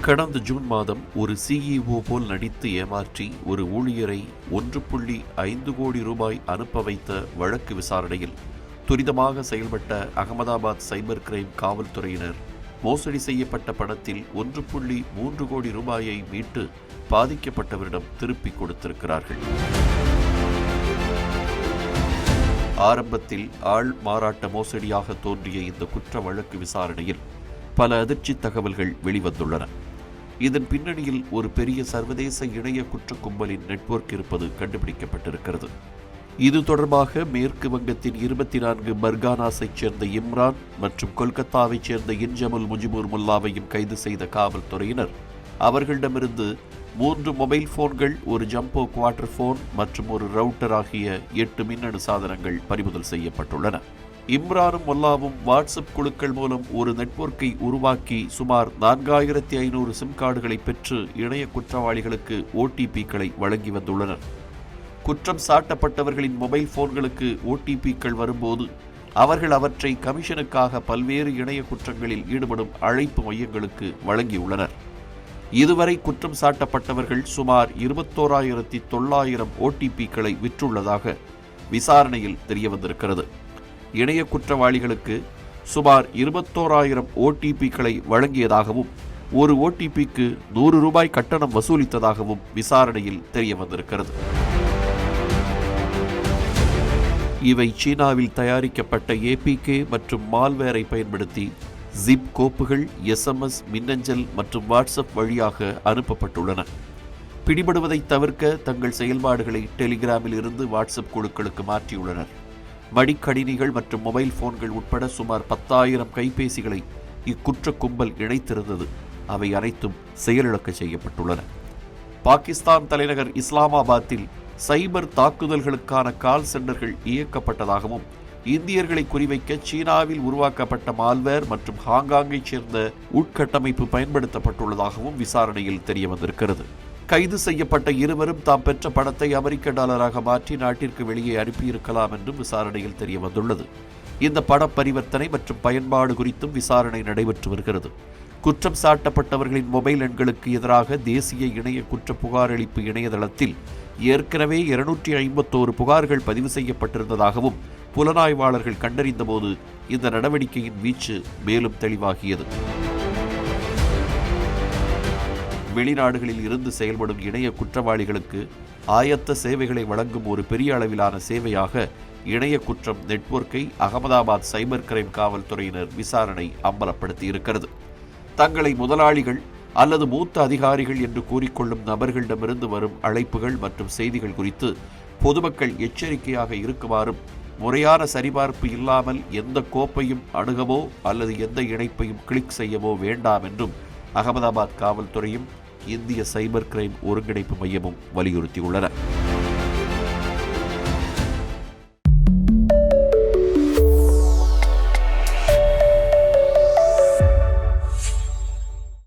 கடந்த ஜூன் மாதம் ஒரு சிஇஓ போல் நடித்து ஏமாற்றி ஒரு ஊழியரை 1.5 கோடி ரூபாய் அனுப்ப வைத்த வழக்கு விசாரணையில் துரிதமாக செயல்பட்ட அகமதாபாத் சைபர் கிரைம் காவல்துறையினர் மோசடி செய்யப்பட்ட பணத்தில் 1.3 கோடி ரூபாயை மீட்டு பாதிக்கப்பட்டவரிடம் திருப்பிக் கொடுத்திருக்கிறார்கள். ஆரம்பத்தில் ஆள் மாறாட்ட மோசடியாக தோன்றிய இந்த குற்ற வழக்கு விசாரணையில் பல அதிர்ச்சி தகவல்கள் வெளிவந்துள்ளன. இதன் பின்னணியில் ஒரு பெரிய சர்வதேச இணைய குற்ற கும்பலின் நெட்வொர்க் இருப்பது கண்டுபிடிக்கப்பட்டிருக்கிறது. இது தொடர்பாக மேற்கு வங்கத்தின் 24 பர்கானாஸைச் சேர்ந்த இம்ரான் மற்றும் கொல்கத்தாவைச் சேர்ந்த இன்ஜமுல் முஜிபுர் முல்லாவையும் கைது செய்த காவல்துறையினர் அவர்களிடமிருந்து 3 மொபைல் போன்கள், ஒரு ஜம்போ குவார்டர் போன் மற்றும் ஒரு ரவுட்டர் ஆகிய 8 மின்னணு சாதனங்கள் பறிமுதல் செய்யப்பட்டுள்ளன. இம்ரானும் முல்லாவும் வாட்ஸ்அப் குழுக்கள் மூலம் ஒரு நெட்வொர்க்கை உருவாக்கி சுமார் 4500 சிம் கார்டுகளை பெற்று இணைய குற்றவாளிகளுக்கு OTPக்களை வழங்கி வந்துள்ளனர். குற்றம் சாட்டப்பட்டவர்களின் மொபைல் போன்களுக்கு OTPக்கள் வரும்போது அவர்கள் அவற்றை கமிஷனுக்காக பல்வேறு இணைய குற்றங்களில் ஈடுபடும் அழைப்பு மையங்களுக்கு வழங்கியுள்ளனர். இதுவரை குற்றம் சாட்டப்பட்டவர்கள் சுமார் 21,900 OTPக்களை விற்றுள்ளதாக விசாரணையில் தெரியவந்திருக்கிறது. இணைய குற்றவாளிகளுக்கு சுமார் 21,000 OTPக்களை வழங்கியதாகவும் ஒரு OTPக்கு 100 ரூபாய் கட்டணம் வசூலித்ததாகவும் விசாரணையில் தெரிய வந்திருக்கிறது. இவை சீனாவில் தயாரிக்கப்பட்ட APK மற்றும் மால்வேரை பயன்படுத்தி ஜிப் கோப்புகள், SMS, மின்னஞ்சல் மற்றும் வாட்ஸ்அப் வழியாக அனுப்பப்பட்டுள்ளன. பிடிபடுவதை தவிர்க்க தங்கள் செயல்பாடுகளை டெலிகிராமில் இருந்து வாட்ஸ்அப் குழுக்களுக்கு மாற்றியுள்ளனர். மடிக்கணினிகள் மற்றும் மொபைல் போன்கள் உட்பட சுமார் 10,000 கைபேசிகளை இக்குற்ற கும்பல் இணைத்திருந்தது. அவை அனைத்தும் செயலிழக்க செய்யப்பட்டுள்ளன. பாகிஸ்தான் தலைநகர் இஸ்லாமாபாத்தில் சைபர் தாக்குதல்களுக்கான கால் சென்டர்கள் இயக்கப்பட்டதாகவும் இந்தியர்களை குறிவைக்க சீனாவில் உருவாக்கப்பட்ட மால்வேர் மற்றும் ஹாங்காங்கைச் சேர்ந்த உட்கட்டமைப்பு பயன்படுத்தப்பட்டுள்ளதாகவும் விசாரணையில் தெரிய வந்திருக்கிறது. கைது செய்யப்பட்ட இருவரும் தாம் பெற்ற பணத்தை அமெரிக்க டாலராக மாற்றி நாட்டிற்கு வெளியே அனுப்பியிருக்கலாம் என்றும் விசாரணையில் தெரிய வந்துள்ளது. இந்த பண பரிவர்த்தனை மற்றும் பயன்பாடு குறித்தும் விசாரணை நடைபெற்று வருகிறது. குற்றம் சாட்டப்பட்டவர்களின் மொபைல் எண்களுக்கு எதிராக தேசிய இணைய குற்ற புகாரளிப்பு இணையதளத்தில் ஏற்கனவே 251 புகார்கள் பதிவு செய்யப்பட்டிருந்ததாகவும் புலனாய்வாளர்கள் கண்டறிந்தபோது இந்த நடவடிக்கையின் வீச்சு மேலும் தெளிவாகியது. வெளிநாடுகளில் இருந்து செயல்படும் இணைய குற்றவாளிகளுக்கு ஆயத்த சேவைகளை வழங்கும் ஒரு பெரிய அளவிலான சேவையாக இணைய குற்றம் நெட்வொர்க்கை அகமதாபாத் சைபர் கிரைம் காவல்துறையினர் விசாரணை அம்பலப்படுத்தி இருக்கிறது. தங்களை முதலாளிகள் அல்லது மூத்த அதிகாரிகள் என்று கூறிக்கொள்ளும் நபர்களிடமிருந்து வரும் அழைப்புகள் மற்றும் செய்திகள் குறித்து பொதுமக்கள் எச்சரிக்கையாக இருக்குமாறும், முறையான சரிபார்ப்பு இல்லாமல் எந்த கோப்பையும் அணுகவோ அல்லது எந்த இணைப்பையும் கிளிக் செய்யவோ வேண்டாம் என்றும் அகமதாபாத் காவல்துறையும் இந்திய சைபர் கிரைம் ஒருங்கிணைப்பு மையமும் வலியுறுத்தியுள்ளன.